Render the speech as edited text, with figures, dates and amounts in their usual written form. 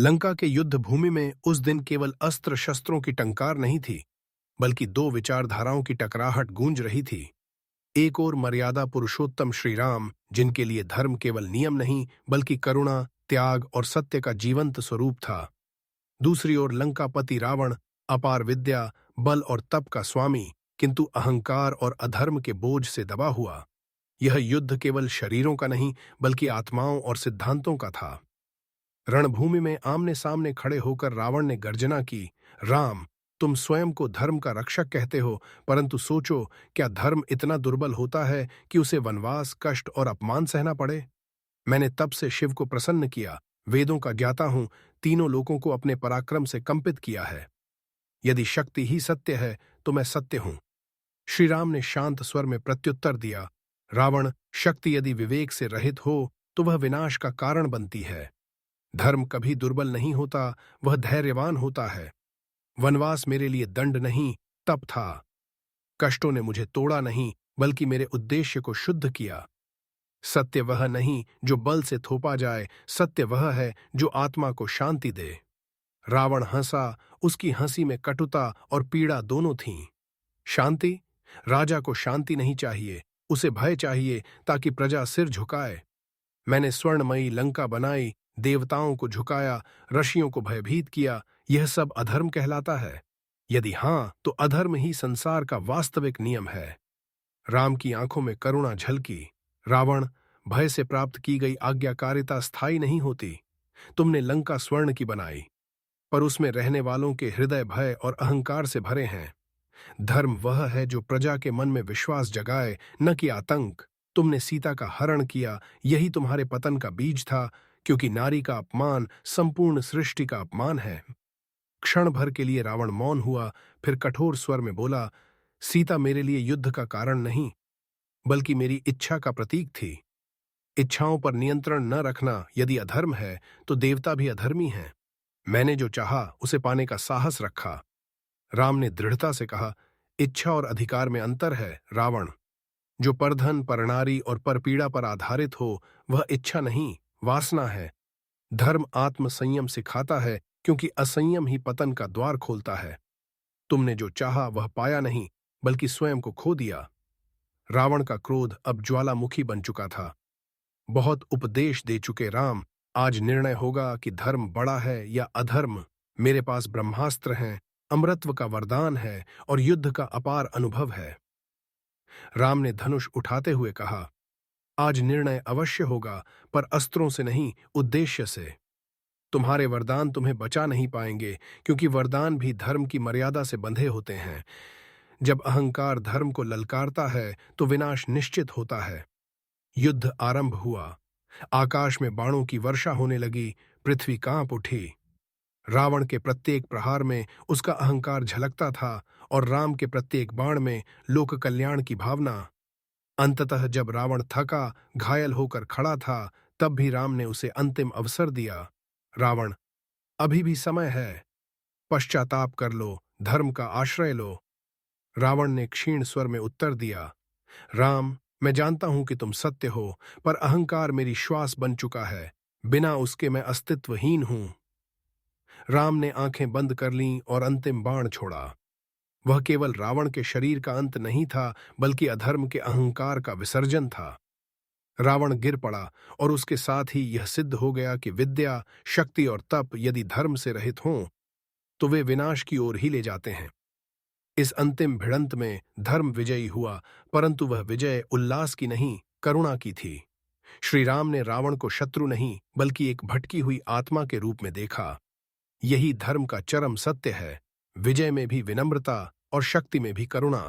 लंका के युद्ध भूमि में उस दिन केवल अस्त्र शस्त्रों की टंकार नहीं थी, बल्कि दो विचारधाराओं की टकराहट गूंज रही थी। एक ओर मर्यादा पुरुषोत्तम श्री राम, जिनके लिए धर्म केवल नियम नहीं बल्कि करुणा, त्याग और सत्य का जीवंत स्वरूप था। दूसरी ओर लंकापति रावण, अपार विद्या, बल और तप का स्वामी, किंतु अहंकार और अधर्म के बोझ से दबा हुआ। यह युद्ध केवल शरीरों का नहीं बल्कि आत्माओं और सिद्धांतों का था। रणभूमि में आमने सामने खड़े होकर रावण ने गर्जना की, राम, तुम स्वयं को धर्म का रक्षक कहते हो, परंतु सोचो, क्या धर्म इतना दुर्बल होता है कि उसे वनवास, कष्ट और अपमान सहना पड़े? मैंने तब से शिव को प्रसन्न किया, वेदों का ज्ञाता हूं, तीनों लोकों को अपने पराक्रम से कंपित किया है। यदि शक्ति ही सत्य है तो मैं सत्य हूं। श्री राम ने शांत स्वर में प्रत्युत्तर दिया, रावण, शक्ति यदि विवेक से रहित हो तो वह विनाश का कारण बनती है। धर्म कभी दुर्बल नहीं होता, वह धैर्यवान होता है। वनवास मेरे लिए दंड नहीं, तप था। कष्टों ने मुझे तोड़ा नहीं बल्कि मेरे उद्देश्य को शुद्ध किया। सत्य वह नहीं जो बल से थोपा जाए, सत्य वह है जो आत्मा को शांति दे। रावण हंसा, उसकी हंसी में कटुता और पीड़ा दोनों थीं। शांति? राजा को शांति नहीं चाहिए, उसे भय चाहिए ताकि प्रजा सिर झुकाए। मैंने स्वर्णमयी लंका बनाई, देवताओं को झुकाया, ऋषियों को भयभीत किया, यह सब अधर्म कहलाता है? यदि हां, तो अधर्म ही संसार का वास्तविक नियम है। राम की आंखों में करुणा झलकी, रावण, भय से प्राप्त की गई आज्ञाकारिता स्थायी नहीं होती। तुमने लंका स्वर्ण की बनाई, पर उसमें रहने वालों के हृदय भय और अहंकार से भरे हैं। धर्म वह है जो प्रजा के मन में विश्वास जगाए, न कि आतंक। तुमने सीता का हरण किया, यही तुम्हारे पतन का बीज था, क्योंकि नारी का अपमान संपूर्ण सृष्टि का अपमान है। क्षण भर के लिए रावण मौन हुआ, फिर कठोर स्वर में बोला, सीता मेरे लिए युद्ध का कारण नहीं बल्कि मेरी इच्छा का प्रतीक थी। इच्छाओं पर नियंत्रण न रखना यदि अधर्म है तो देवता भी अधर्मी हैं। मैंने जो चाहा उसे पाने का साहस रखा। राम ने दृढ़ता से कहा, इच्छा और अधिकार में अंतर है, रावण। जो परधन, परनारी और परपीड़ा पर आधारित हो वह इच्छा नहीं, वासना है। धर्म आत्म संयम सिखाता है, क्योंकि असंयम ही पतन का द्वार खोलता है। तुमने जो चाहा वह पाया नहीं बल्कि स्वयं को खो दिया। रावण का क्रोध अब ज्वालामुखी बन चुका था। बहुत उपदेश दे चुके राम, आज निर्णय होगा कि धर्म बड़ा है या अधर्म। मेरे पास ब्रह्मास्त्र हैं, अमरत्व का वरदान है और युद्ध का अपार अनुभव है। राम ने धनुष उठाते हुए कहा, आज निर्णय अवश्य होगा, पर अस्त्रों से नहीं, उद्देश्य से। तुम्हारे वरदान तुम्हें बचा नहीं पाएंगे, क्योंकि वरदान भी धर्म की मर्यादा से बंधे होते हैं। जब अहंकार धर्म को ललकारता है तो विनाश निश्चित होता है। युद्ध आरंभ हुआ। आकाश में बाणों की वर्षा होने लगी, पृथ्वी कांप उठी। रावण के प्रत्येक प्रहार में उसका अहंकार झलकता था और राम के प्रत्येक बाण में लोक कल्याण की भावना। अंततः जब रावण थका, घायल होकर खड़ा था, तब भी राम ने उसे अंतिम अवसर दिया, रावण, अभी भी समय है, पश्चाताप कर लो, धर्म का आश्रय लो। रावण ने क्षीण स्वर में उत्तर दिया, राम, मैं जानता हूं कि तुम सत्य हो, पर अहंकार मेरी श्वास बन चुका है, बिना उसके मैं अस्तित्वहीन हूं। राम ने आंखें बंद कर लीं और अंतिम बाण छोड़ा। वह केवल रावण के शरीर का अंत नहीं था बल्कि अधर्म के अहंकार का विसर्जन था। रावण गिर पड़ा और उसके साथ ही यह सिद्ध हो गया कि विद्या, शक्ति और तप यदि धर्म से रहित हों तो वे विनाश की ओर ही ले जाते हैं। इस अंतिम भिड़ंत में धर्म विजयी हुआ, परंतु वह विजय उल्लास की नहीं, करुणा की थी। श्री राम ने रावण को शत्रु नहीं बल्कि एक भटकी हुई आत्मा के रूप में देखा। यही धर्म का चरम सत्य है, विजय में भी विनम्रता और शक्ति में भी करुणा।